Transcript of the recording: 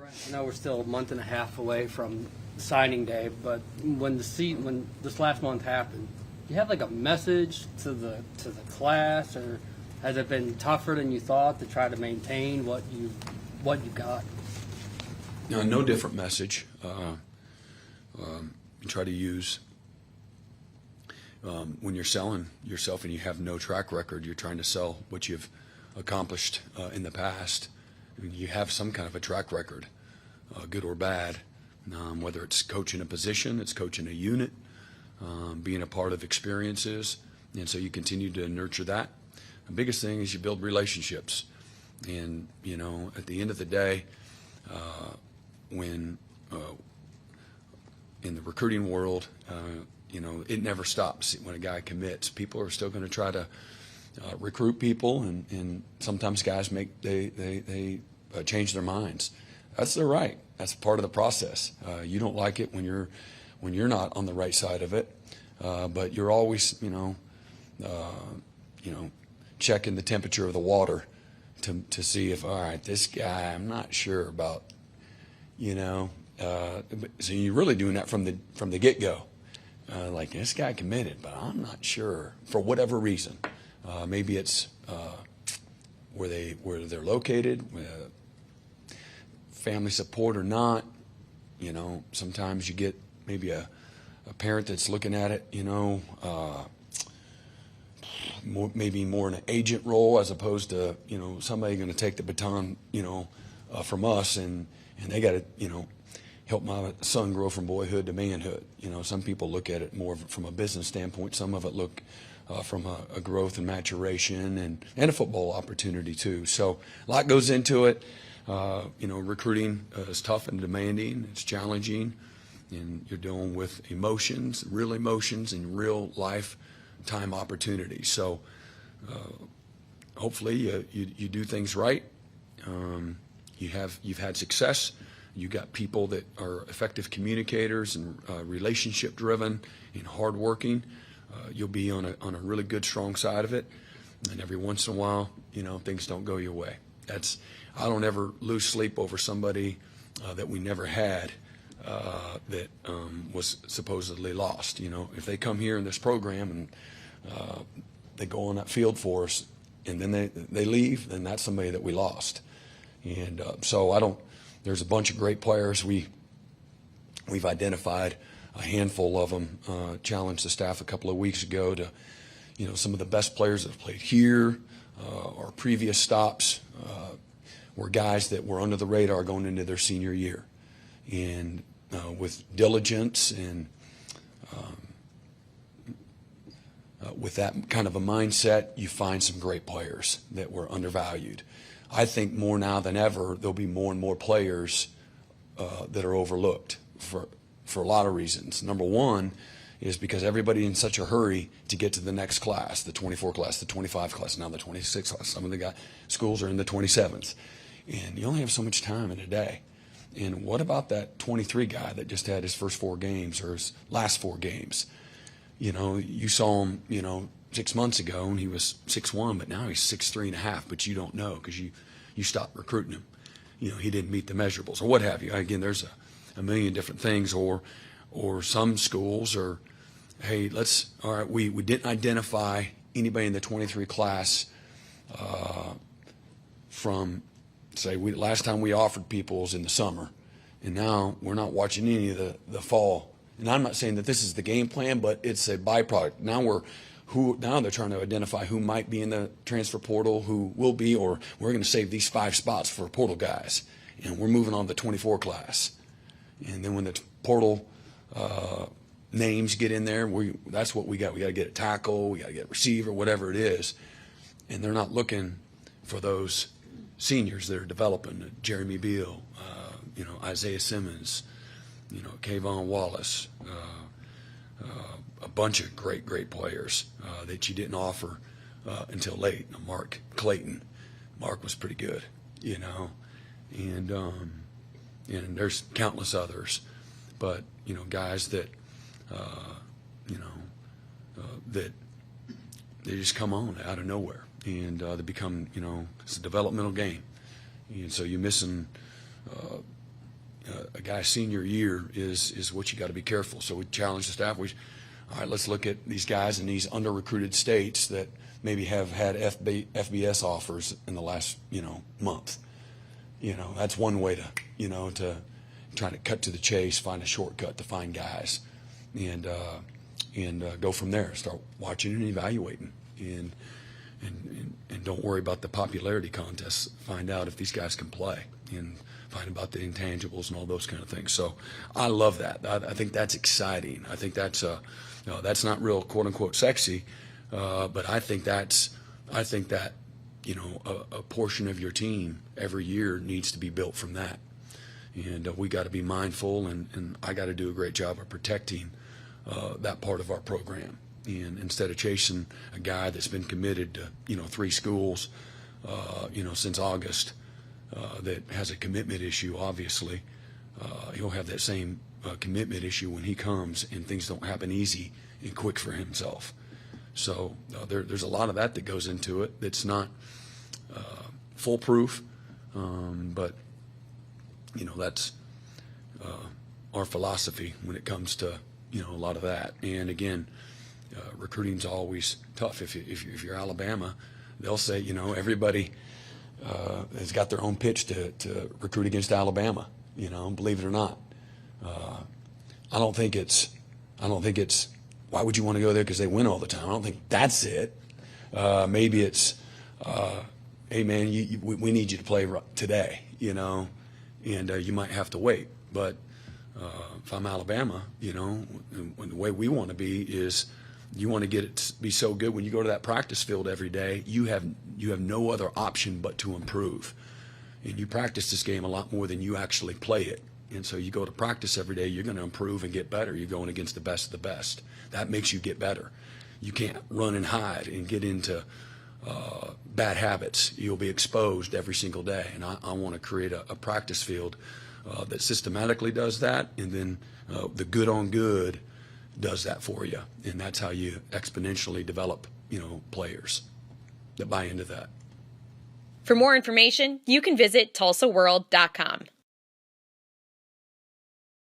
I know we're still a month and a half away from signing day, but when this last month happened, do you have like a message to the class, or has it been tougher than you thought to try to maintain what you got? No different message. You try to use when you're selling yourself and you have no track record, you're trying to sell what you've accomplished in the past. I mean, you have some kind of a track record, good or bad, whether it's coaching a position, it's coaching a unit, being a part of experiences, and so you continue to nurture that. The biggest thing is you build relationships, and at the end of the day, when in the recruiting world, it never stops. When a guy commits, people are still going to try to recruit people, and sometimes guys they change their minds. That's their right. That's part of the process. You don't like it when you're not on the right side of it, but you're always checking the temperature of the water to see if, all right, this guy I'm not sure about. So you're really doing that from the get-go. Like, this guy committed, but I'm not sure for whatever reason. Maybe it's where they're located, family support or not. Sometimes you get maybe a parent that's looking at it, maybe more in an agent role as opposed to somebody going to take the baton from us, and they got to help my son grow from boyhood to manhood. Some people look at it more from a business standpoint. Some of it look from a growth and maturation and a football opportunity too. So a lot goes into it. Recruiting is tough and demanding. It's challenging, and you're dealing with emotions, and real lifetime opportunities. So hopefully you do things right. You've had success. You got people that are effective communicators and relationship driven and hardworking. You'll be on a really good, strong side of it. And every once in a while, things don't go your way. I don't ever lose sleep over somebody that we never had that was supposedly lost. If they come here in this program and they go on that field for us, and then they leave, then that's somebody that we lost. And so there's a bunch of great players. We've identified a handful of them, challenged the staff a couple of weeks ago to, some of the best players that have played here, our previous stops, were guys that were under the radar going into their senior year. And with diligence and with that kind of a mindset, you find some great players that were undervalued. I think more now than ever, there'll be more and more players that are overlooked for a lot of reasons. Number one is because everybody's in such a hurry to get to the next class, the 24 class, the 25 class, now the 26 class. Some of the schools are in the 27s. And you only have so much time in a day. And what about that 23 guy that just had his first 4 games or his last 4 games? You saw him, 6 months ago, and he was 6'1", but now he's 6'3.5", but you don't know because you stopped recruiting him. He didn't meet the measurables or what have you. Again, there's a million different things, or some schools are, hey, all right, we didn't identify anybody in the 23 class from, say, last time we offered people was in the summer, and now we're not watching any of the fall. And I'm not saying that this is the game plan, but it's a byproduct. Now they're trying to identify who might be in the transfer portal, who will be, or we're going to save these 5 spots for portal guys, and we're moving on to the 24 class. And then when the portal names get in there, that's what we got. We got to get a tackle, we got to get a receiver, whatever it is. And they're not looking for those seniors that are developing, Jeremy Beal, Isaiah Simmons, Kayvon Wallace, a bunch of great players that you didn't offer until late. Mark Clayton, Mark was pretty good, and there's countless others, but guys that that they just come on out of nowhere, and they become it's a developmental game, and so you're missing a guy's senior year is what you got to be careful. So we challenge the staff. All right, let's look at these guys in these under-recruited states that maybe have had FBS offers in the last, month. That's one way to try to cut to the chase, find a shortcut to find guys, and go from there. Start watching and evaluating, and don't worry about the popularity contests. Find out if these guys can play, and find about the intangibles and all those kind of things. So I love that. I think that's exciting. I think that's not real quote unquote sexy, but I think that a portion of your team every year needs to be built from that, and we got to be mindful, and I got to do a great job of protecting that part of our program. And instead of chasing a guy that's been committed to 3 schools since August, that has a commitment issue, obviously he'll have that same commitment issue when he comes, and things don't happen easy and quick for himself. So there's a lot of that goes into it that's not foolproof, but that's our philosophy when it comes to a lot of that. And again, recruiting's always tough. If you're Alabama, they'll say everybody has got their own pitch to recruit against Alabama. Believe it or not. I don't think it's why would you want to go there because they win all the time. I don't think that's it. Maybe it's hey man, we need you to play today, and you might have to wait. But if I'm Alabama, the way we want to be is you want to get it to be so good when you go to that practice field every day, you have no other option but to improve. And you practice this game a lot more than you actually play it. And so you go to practice every day, you're going to improve and get better. You're going against the best of the best. That makes you get better. You can't run and hide and get into bad habits. You'll be exposed every single day. And I want to create a practice field that systematically does that, and then the good on good does that for you. And that's how you exponentially develop, players that buy into that. For more information, you can visit tulsaworld.com.